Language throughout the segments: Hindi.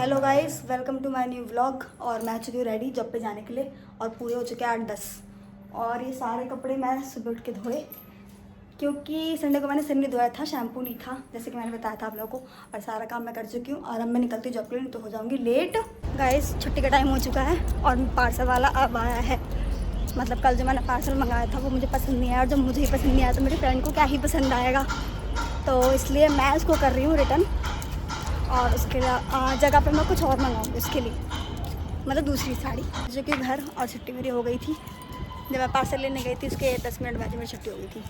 Hello guys, welcome to my new vlog. और मैं चुकी हूँ रेडी जॉब पे जाने के लिए और पूरे हो चुके हैं 8-10। और ये सारे कपड़े मैं सुबह उठ के धोए क्योंकि संडे को मैंने सिर नहीं धोया था, शैम्पू नहीं था जैसे कि मैंने बताया था आप लोगों को। और सारा काम मैं कर चुकी हूँ और अब मैं निकलती हूँ जॉब के लिए, नहीं तो हो जाऊँगी लेट। गाइस छुट्टी का टाइम हो चुका है और पार्सल वाला अब आया है। मतलब कल जो मैंने पार्सल मंगाया था वो मुझे पसंद नहीं आया, और जब मुझे ही पसंद नहीं आया तो मेरी फ्रेंड को क्या ही पसंद आएगा। तो इसलिए मैं उसको कर रही हूँ रिटर्न, और उसके जगह पे मैं कुछ और मंगाऊंगी उसके लिए, मतलब दूसरी साड़ी। जो कि घर और छुट्टी मेरी हो गई थी। जब मैं पार्सल लेने गई थी उसके 10 मिनट बाद मेरी छुट्टी हो गई थी।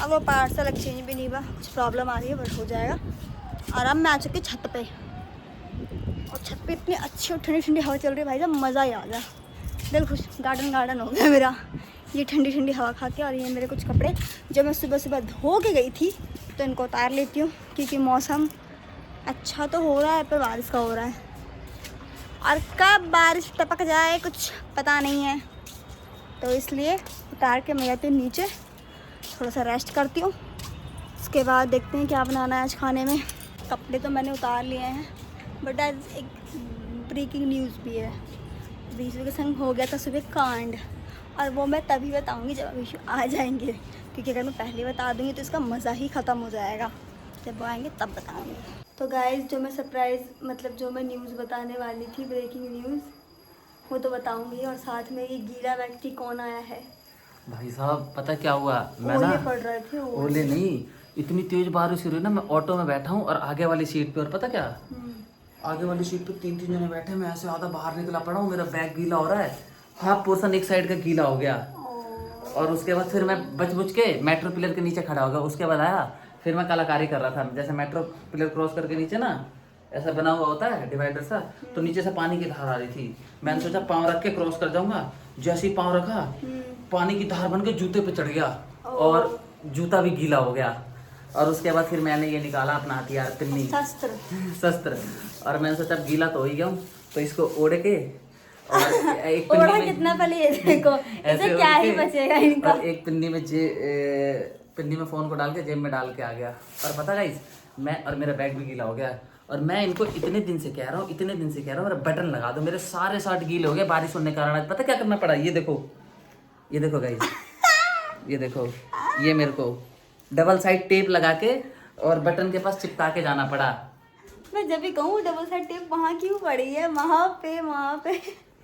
अब वो पार्सल एक्सचेंज भी नहीं हुआ, कुछ प्रॉब्लम आ रही है बट हो जाएगा। और अब मैं आ चुकी छत पे, और छत पे इतनी अच्छी और ठंडी ठंडी हवा चल रही है भाई साहब, मज़ा ही आ गया। दिल खुश, गार्डन गार्डन हो गया मेरा ये ठंडी ठंडी हवा खा के। और ये मेरे कुछ कपड़े जो मैं सुबह सुबह धो के गई थी तो इनको उतार लेती हूँ, क्योंकि मौसम अच्छा तो हो रहा है पर बारिश का हो रहा है, और कब बारिश टपक जाए कुछ पता नहीं है। तो इसलिए उतार के मैं जाती हूँ नीचे, थोड़ा सा रेस्ट करती हूँ। उसके बाद देखते हैं क्या बनाना है आज खाने में। कपड़े तो मैंने उतार लिए हैं बट आज एक ब्रेकिंग न्यूज़ भी है। विशु के संग हो गया था सुबह कांड, और वो मैं तभी बताऊँगी जब विशु आ जाएंगे, क्योंकि अगर मैं पहले बता दूँगी तो इसका मज़ा ही ख़त्म हो जाएगा। जब वो आएंगे तब बताऊँगी। तो गाइस जो मैं सरप्राइज़ मतलब जो मैं न्यूज़ बताने वाली थी, ब्रेकिंग न्यूज़, वो तो बताऊंगी। और साथ में ये गीला व्यक्ति कौन आया है। भाई साहब पता क्या हुआ, मैं ओले ना पड़ रहे थे। ओले नहीं, इतनी तेज बारिश हो रही है ना। मैं ऑटो में बैठा हूँ और आगे वाली सीट पे, और पता क्या, आगे वाली सीट पे 3-3 जने बैठे हैं। मैं ऐसे आधा बाहर निकला पड़ा हूँ, मेरा बैग गीला हो रहा है, हाफ पोर्शन एक साइड का गीला हो गया। और उसके बाद फिर मैं बच के मेट्रो पिलर के नीचे खड़ा हो गया। उसके बाद आया, फिर मैं कलाकारी कर रहा था। जैसे मेट्रो पिलर क्रॉस करके नीचे ना ऐसा बना हुआ होता है डिवाइडर सा, तो नीचे से पानी की धार आ रही थी। मैंने सोचा पाँव रख के क्रॉस कर जाऊंगा। जैसे ही पाँव रखा, पानी की धार बन के जूते पे चढ़ गया और जूता भी गीला हो गया। और उसके बाद फिर मैंने ये निकाला अपना हथियार, पिन्नी, शस्त्र। और मैंने सोचा अब गीला तो हो ही गया हूँ, तो इसको ओढ़ के और एक पिन्नी में कितना पहले ये देखो ऐसे क्या ही बचेगा इनका। और एक पिन्नी में फोन को डाल के जेब में डाल के आ गया। और पता गाइस, मैं और मेरा बैग भी गीला हो गया। और मैं इनको इतने दिन से कह रहा हूँ मेरा बटन लगा दो, मेरे सारे शर्ट गीले हो गए बारिश होने के कारण। आज पता क्या करना पड़ा, ये देखो गाइस, ये देखो, ये मेरे को डबल साइड टेप लगा के और बटन के पास चिपका के जाना पड़ा। मैं जब भी कहूँ डबल साइड टेप वहाँ क्यों पड़ी है, वहाँ पे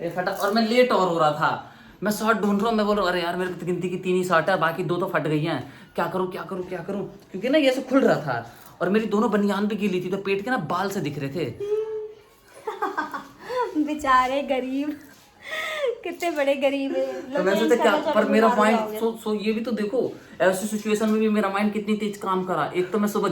ए फटा। और मैं लेट और हो रहा था, मैं शर्ट ढूंढ रहा हूँ। मैं बोल रहा हूँ अरे यार मेरे को गिनती की 3 ही शर्ट है, बाकी 2 तो फट गई हैं। क्या करूँ, क्योंकि ना ये सब खुल रहा था और मेरी दोनों बनियान भी गीली थी, तो पेट के ना बाल से दिख रहे थे। बेचारे गरीब, कितने बड़े गरीब है। तो मैं सोचा क्या, पर मेरा माइंड सो ये भी तो देखो, ऐसी सिचुएशन में भी मेरा माइंड कितनी तेज काम करा। एक तो मैं सुबह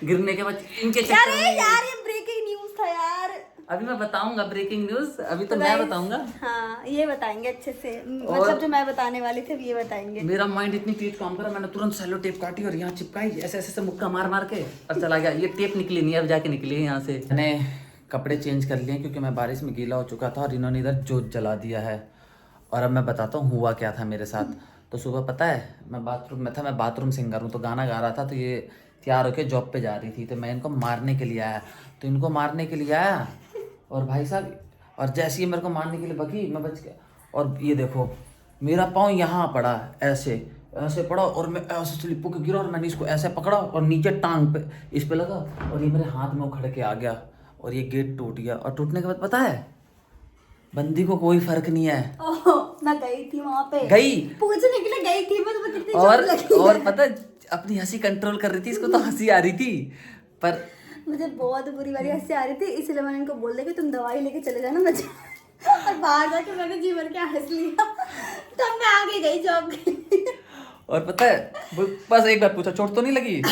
गिरने के बाद इनके चक्कर में यार ये ब्रेकिंग न्यूज़ था यार। अभी मैं बताऊंगा ब्रेकिंग न्यूज, अभी तो मैं बताऊंगा। हाँ ये बताएंगे अच्छे से, मतलब जो मैं बताने वाली थी ये बताएंगे। मेरा माइंड इतनी तेज काम करा, मैंने तुरंत सेलो टेप काटी और यहाँ चिपकाई, ऐसे मुक्का मार के और चला गया। ये टेप निकली नहीं, अब जाके निकली है यहाँ से। मैंने कपड़े चेंज कर लिए क्योंकि मैं बारिश में गीला हो चुका था और इन्होंने इधर जोत जला दिया है। और अब मैं बताता हूँ हुआ क्या था मेरे साथ। तो सुबह पता है मैं बाथरूम में था, मैं बाथरूम सिंगर हूँ, तो गाना गा रहा था। तो ये तैयार होकर जॉब पे जा रही थी, तो मैं इनको मारने के लिए आया। और भाई साहब, और जैसे ही मेरे को मारने के लिए बगी, मैं बच गया। और ये देखो मेरा पाँव यहाँ पड़ा, ऐसे पड़ा, और मैं ऐसे स्लिप के गिरा और मैंने इसको ऐसे पकड़ा और नीचे टांग पे इस पे लगा और ये मेरे हाथ में उखड़ के आ गया और ये गेट टूट गया। और टूटने के बाद पता है बंदी को कोई फर्क नहीं है। मैं गई थी वहाँ पे, पूछने के लिए गई थी मैं, तुम्हें कितनी चोट लगी। और पता अपनी हंसी कंट्रोल कर रही थी, इसको तो हंसी आ रही थी, पर मुझे बहुत बुरी वाली हंसी आ रही थी। इसलिए मैंने इनको बोल दिया कि तुम दवाई लेके चले जाना, मैं और बाहर जाके मैंने जी भर के हंस लिया। तब मैं आगे गई जॉब के लिए। और पता है बस एक बार पूछा चोट तो नहीं लगी।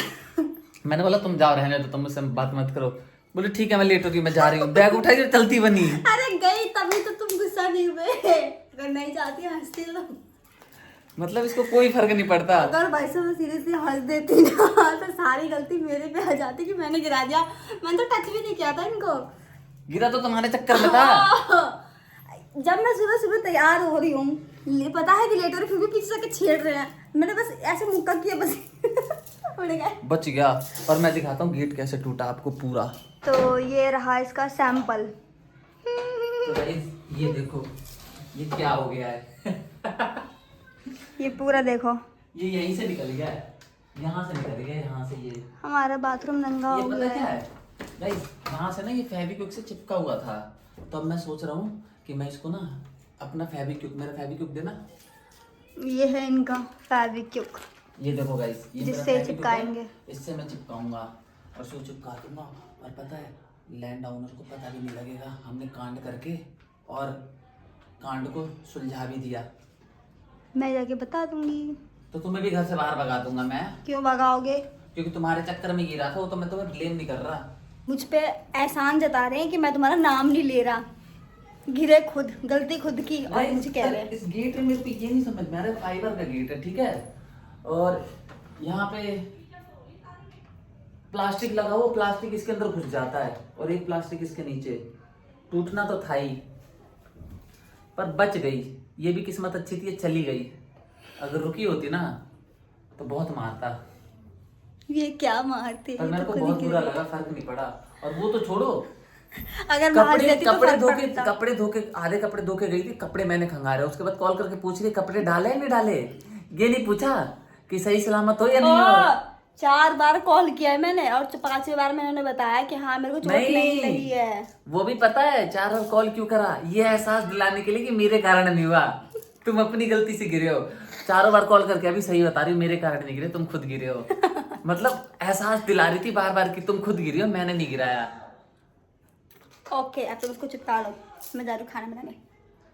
मैंने बोला तुम जाओ, रहने दो, तुम मुझसे बात मत करो। बोले ठीक है मैं लेट होगी, मैं जा रही हूँ। बैग उठाई चलती बनी। अरे गई तभी तो तुम गुस्सा नहीं हुए, अगर नहीं चाहती हंसती तो। मतलब इसको कोई फर्क नहीं पड़ता। अगर भाई साहब सीरियसली हंस देती ना तो सारी गलती मेरे पे आ जाती कि मैंने गिरा दिया। मैंने तो टच भी नहीं किया था इनको। गिरा तो तुम्हारे चक्कर में था। जब मैं सुबह सुबह तैयार हो रही हूँ, पता है कि लेट हो रही, फिर भी पीछे से छेड़ रहे हैं, मैंने बस ऐसे मुक्का किया बस। उड़ गए। बच गया। और मैं दिखाता हूँ गेट कैसे टूटा आपको पूरा। तो ये रहा इसका सैंपल। तो गाइस ये देखो ये क्या हो गया है। ये पूरा देखो, ये यहीं से निकल गया है, यहाँ से निकल गया, यहाँ से ये हमारा बाथरूम नंगा ये हो पता गया क्या है। है गाइस, वहाँ से ना ये फेविक्विक से चिपका हुआ था। तो अब मैं सोच रहा हूँ कि मैं इसको ना अपना फेविक्विक, मेरा फेविक्विक देना। ये है इनका फेविक्विक, ये देखो गाइस, ये मेरा जिससे फेविक्विक है, चिपकाएंगे। इससे मैं चिपकाऊंगा और इसको चिपका दूंगा। और पता है लैंड ओनर को पता भी नहीं लगेगा, हमने कांड करके और कांड को सुलझा भी दिया। मैं जाके बता दूंगी। तो तुम्हें भी घर से बाहर भगा दूंगा मैं, क्यों भगाओगे? क्योंकि तुम्हारे चक्कर में गिरा था वो। तो मैं तुम्हें ब्लेम नहीं कर रहा। मुझ पे एहसान जता रहे हैं कि मैं तुम्हारा नाम नहीं ले रहा। गिरे खुद, गलती खुद की और मुझे कह रहे हैं। इस गेट में मेरे को ये नहीं समझ में आ रहा है, फाइबर का गेट है ठीक है, और यहाँ पे प्लास्टिक लगा हुआ, प्लास्टिक इसके अंदर घुस जाता है और एक प्लास्टिक इसके नीचे। टूटना तो था ही, पर बच गई। ये भी किस्मत अच्छी थी, ये चली गई। अगर रुकी होती ना तो बहुत मारता। ये क्या मारते पर मेरे को बहुत बुरा लगा, फर्क नहीं पड़ा। और वो तो छोड़ो, अगर मार देती तो फर्क पड़ता। कपड़े धो के आधे कपड़े धो के गई थी, कपड़े मैंने खंगारे। उसके बाद कॉल करके पूछ रही कपड़े डाले या नहीं डाले, ये नहीं पूछा कि सही सलामत हो या नहीं हो। 4 बार कॉल किया है मैंने और 5वें बार मैंने उन्हें बताया कि हाँ मेरे को चोट नहीं लगी है। वो भी पता है 4 बार कॉल क्यों करा, ये एहसास दिलाने के लिए कि मेरे कारण नहीं हुआ, तुम अपनी गलती से गिरे हो। 4 बार कॉल करके अभी सही बता रही हो, मेरे कारण नहीं गिरे, तुम खुद गिरे हो। मतलब एहसास दिला रही थी बार बार कि तुम खुद गिरी हो, मैंने नहीं गिराया। ओके अब तुम उसको चिपका लो, मैं जा रही हूँ खाना बनाने।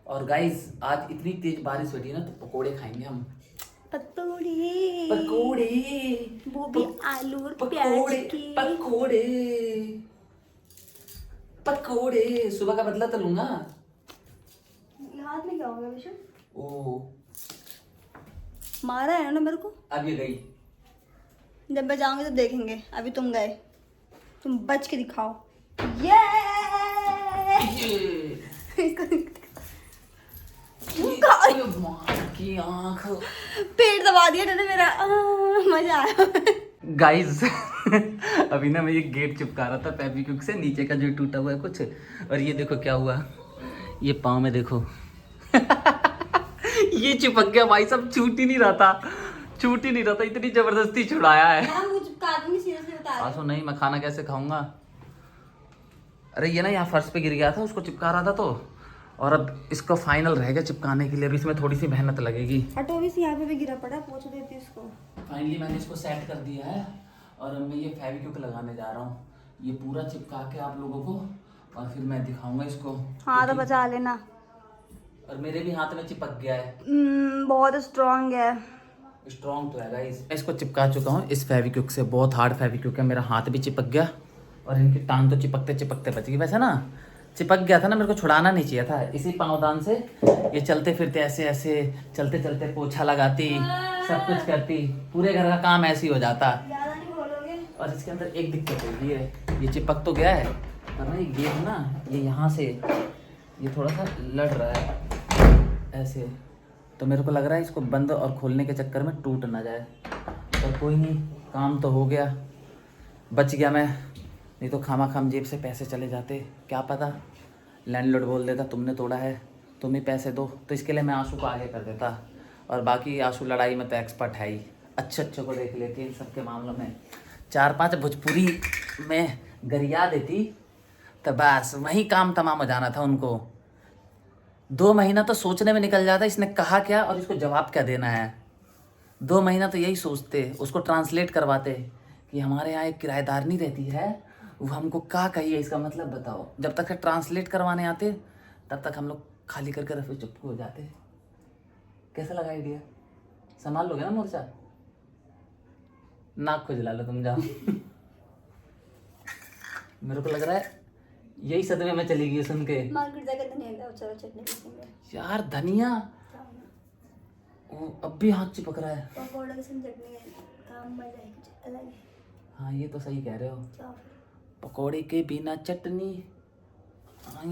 और गाइस आज इतनी तेज बारिश हो रही है ना, तो पकोड़े खाएंगे हम। पकौड़े, पकोड़े, वो भी आलू और प्याज पकोड़े, की। पकोड़े, पकोड़े। सुबह का बदला तो लूंगा। हाथ में क्या होगा विशु? ओ मारा है ना मेरे को। अब ये गई। जब मैं जाऊंगी तो देखेंगे। अभी तुम गए, तुम बच के दिखाओ। ये की आंख, पेट दबा दिया तूने मेरा। मजा आया। गाइस अभी ना मैं ये गेट चिपका रहा था फेविक्विक से, नीचे का जो टूटा हुआ है कुछ, और ये देखो क्या हुआ, ये पाँव में देखो ये चिपक गया भाई, सब छूट ही नहीं रहा था, छूट ही नहीं रहा था, इतनी जबरदस्ती छुड़ाया है। आंसू नहीं, मैं खाना कैसे खाऊंगा। अरे ये ना यहाँ फर्श पे गिर गया था, उसको चिपका रहा था तो, और अब इसको फाइनल रहेगा चिपकाने के लिए। अभी इसमें थोड़ी सी मेहनत लगेगी। हटो, भी यहाँ पे भी गिरा पड़ा, पोंछ देती इसको। फाइनली मैंने इसको सेट कर दिया है और अब मैं ये फेविक्विक लगाने जा रहा हूँ, ये पूरा चिपका के आप लोगों को, और फिर मैं दिखाऊंगा इसको। हाँ तो बचा लेना। और मेरे भी हाथ में चिपक गया है। बहुत स्ट्रांग है। स्ट्रॉन्ग तो है गाइस। मैं इसको चिपका चुका हूँ इस फेविक्विक से, बहुत हार्ड फेविक्विक है, मेरा हाथ भी चिपक गया और इनकी टांग तो चिपकते चिपकते बच गई। वैसे ना चिपक गया था ना, मेरे को छुड़ाना नहीं चाहिए था। इसी पाँवदान से ये चलते फिरते ऐसे ऐसे चलते चलते पोछा लगाती, सब कुछ करती, पूरे घर का काम ऐसे ही हो जाता। ज़्यादा नहीं बोलोगे। और इसके अंदर एक दिक्कत होती है, ये चिपक तो गया है पर ना ये गेट ना ये यहाँ से ये थोड़ा सा लड़ रहा है ऐसे, तो मेरे को लग रहा है इसको बंद और खोलने के चक्कर में टूट ना जाए। पर कोई नहीं, काम तो हो गया, बच गया मैं, नहीं तो खामा खाम जेब से पैसे चले जाते। क्या पता लैंडलॉर्ड बोल देता तुमने तोड़ा है, तुम ही पैसे दो। तो इसके लिए मैं आंसू को आगे कर देता, और बाकी आंसू लड़ाई में तो एक्सपर्ट है ही, अच्छे को देख लेती इन सब के मामलों में। 4-5 भोजपुरी में गरिया देती तो बस वही काम तमाम हो जाना था उनको। 2 महीना तो सोचने में निकल जाता इसने कहा क्या और इसको जवाब क्या देना है। 2 महीना तो यही सोचते, उसको ट्रांसलेट करवाते कि हमारे यहाँ एक किराएदारनी रहती है, वो हमको क्या कहिए इसका मतलब बताओ। जब तक ट्रांसलेट करवाने आते तब तक हम लोग खाली करके रफे चुप हो जाते। कैसा लगा आइडिया? संभाल लोगे ना मोर्चा? नाक खुजला लो तुम, जाओ मेरे को लग रहा है यही सदमे में चली गई सुन के। मार्केट जाकर धनिया लाओ, चलो चटनी पीसेंगे। यार धनिया वो अब भी हाथ चिपक रहा है। पकौड़े के संग चटनी है, काम मजा है कुछ अलग है। हाँ ये तो सही कह रहे हो, जाओ। पकोड़े के बिना चटनी।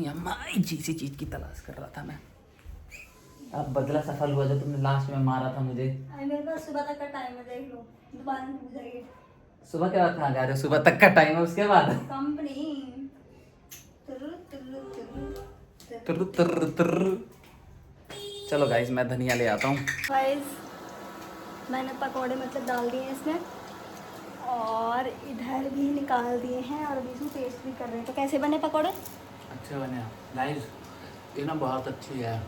अम्मा इसी चीज की तलाश कर रहा था मैं। अब बदला सफल हुआ जो तुमने लास्ट में मारा था मुझे। मेरे पास सुबह तक का टाइम है, देख लो, दोबारा नहीं पूछेगी। सुबह के बाद कहाँ जा रहे हो? सुबह तक का टाइम है, उसके बाद कंपनी चलो गाइस मैं धनिया ले आता हूँ। गाइस मैंने पकौड़े मतलब डाल दिए हैं इसमें और इधर भी निकाल दिए हैं और अभी इसमें टेस्ट भी कर रहे हैं। तो कैसे बने पकौड़े? अच्छे बने गाइस, ये ना बहुत अच्छी है।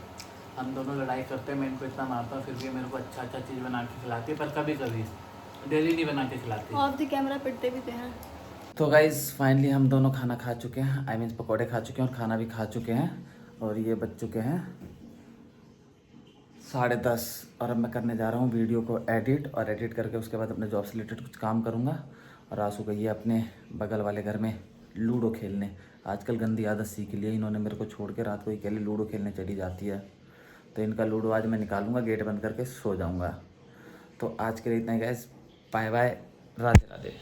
हम दोनों लड़ाई करते हैं, मैं इनको इतना मारता हूँ फिर भी मेरे को अच्छा अच्छा चीज़ बना के खिलाती है, पर कभी कभी, डेली नहीं बना के खिलाती। ऑफ द कैमरा पिटते भी तो हैं। तो गाइस फाइनली हम दोनों खाना खा चुके हैं, आई मीन पकौड़े खा चुके हैं और खाना भी खा चुके हैं। और ये बज चुके हैं 10:30 और अब मैं करने जा रहा हूँ वीडियो को एडिट, और एडिट करके उसके बाद अपने जॉब से रिलेटेड कुछ काम करूँगा। और आंसू गई है अपने बगल वाले घर में लूडो खेलने। आजकल गंदी आदत सीख ली है इन्होंने मेरे को छोड़ के, रात को ही अकेले लूडो खेलने चली जाती है। तो इनका लूडो आज मैं निकालूंगा, गेट बंद करके सो जाऊँगा। तो आज के लिए इतना ही guys, bye bye, Radhe Radhe.